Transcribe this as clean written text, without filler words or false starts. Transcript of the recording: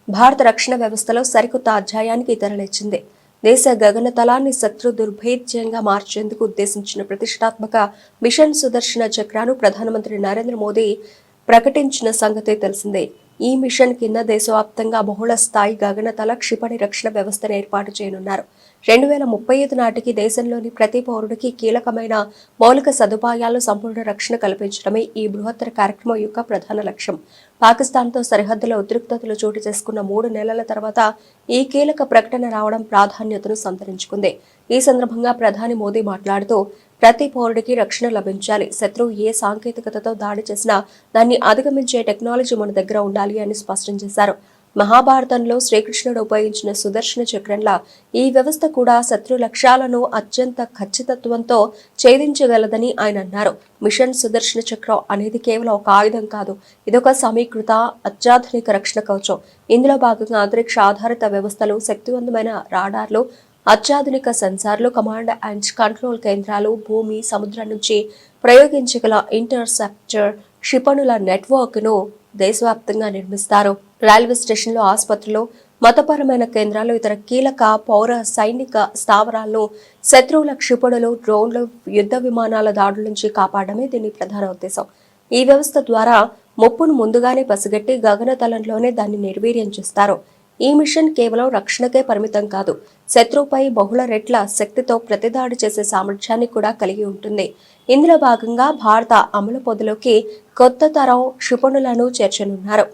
భారత రక్షణ వ్యవస్థలో సరికొత్త అధ్యాయానికి తెరలేచింది. దేశ గగనతలాన్ని శత్రు దుర్భేద్యంగా మార్చేందుకు ఉద్దేశించిన ప్రతిష్టాత్మక మిషన్ సుదర్శన చక్రాను ప్రధానమంత్రి నరేంద్ర మోదీ ప్రకటించిన సంగతి తెలిసిందే. ఈ మిషన్ కింద దేశవ్యాప్తంగా బహుళ స్థాయి గగనతల క్షిపణి రక్షణ వ్యవస్థను ఏర్పాటు చేయనున్నారు. 2035 నాటికి దేశంలోని ప్రతి పౌరుడికి కీలకమైన మౌలిక సదుపాయాలు సంపూర్ణ రక్షణ కల్పించడమే ఈ బృహత్తర కార్యక్రమం యొక్క ప్రధాన లక్ష్యం. పాకిస్తాన్తో సరిహద్దుల ఉద్రిక్తతలు చోటు చేసుకున్న 3 నెలల తర్వాత ఈ కీలక ప్రకటన రావడం ప్రాధాన్యతను సంతరించుకుంది. ఈ సందర్భంగా ప్రధాని మోదీ మాట్లాడుతూ ప్రతి పౌరుడికి రక్షణ లభించాలి. శత్రువు ఏ సాంకేతికతతో దాడి చేసినా దాన్ని అధిగమించే టెక్నాలజీ మన దగ్గర ఉండాలి అని స్పష్టం చేశారు. మహాభారతంలో శ్రీకృష్ణుడు ఉపయోగించిన సుదర్శన చక్రంలా ఈ వ్యవస్థ కూడా శత్రు లక్ష్యాలను అత్యంత ఖచ్చితత్వంతో ఛేదించగలదని ఆయన అన్నారు. మిషన్ సుదర్శన చక్రం అనేది కేవలం ఒక ఆయుధం కాదు, ఇదొక సమీకృత అత్యాధునిక రక్షణ కవచం. ఇందులో భాగంగా అంతరిక్ష ఆధారిత వ్యవస్థలు, శక్తివంతమైన రాడార్లు, అత్యాధునిక సెన్సార్లు, కమాండ్ అండ్ కంట్రోల్ కేంద్రాలు, భూమి, సముద్రం నుంచి ప్రయోగించగల ఇంటర్సెప్టర్ క్షిపణుల నెట్వర్క్ ను దేశవ్యాప్తంగా నిర్మిస్తారు. రైల్వే స్టేషన్లు, ఆసుపత్రులు, మతపరమైన కేంద్రాలు, ఇతర కీలక పౌర సైనిక స్థావరాలను శత్రువుల క్షిపణులు, డ్రోన్లు, యుద్ధ విమానాల దాడుల నుంచి కాపాడమే దీని ప్రధాన ఉద్దేశం. ఈ వ్యవస్థ ద్వారా ముప్పును ముందుగానే పసిగట్టి గగనతలంలోనే దాన్ని నిర్వీర్యం చేస్తారు. ఈ మిషన్ కేవలం రక్షణకే పరిమితం కాదు, శత్రువుపై బహుళ రెట్ల శక్తితో ప్రతిదాడి చేసే సామర్థ్యాన్ని కూడా కలిగి ఉంటుంది. ఇందులో భాగంగా భారత అమలు పొదలోకి కొత్త తరం క్షిపణులను చేర్చనున్నారు.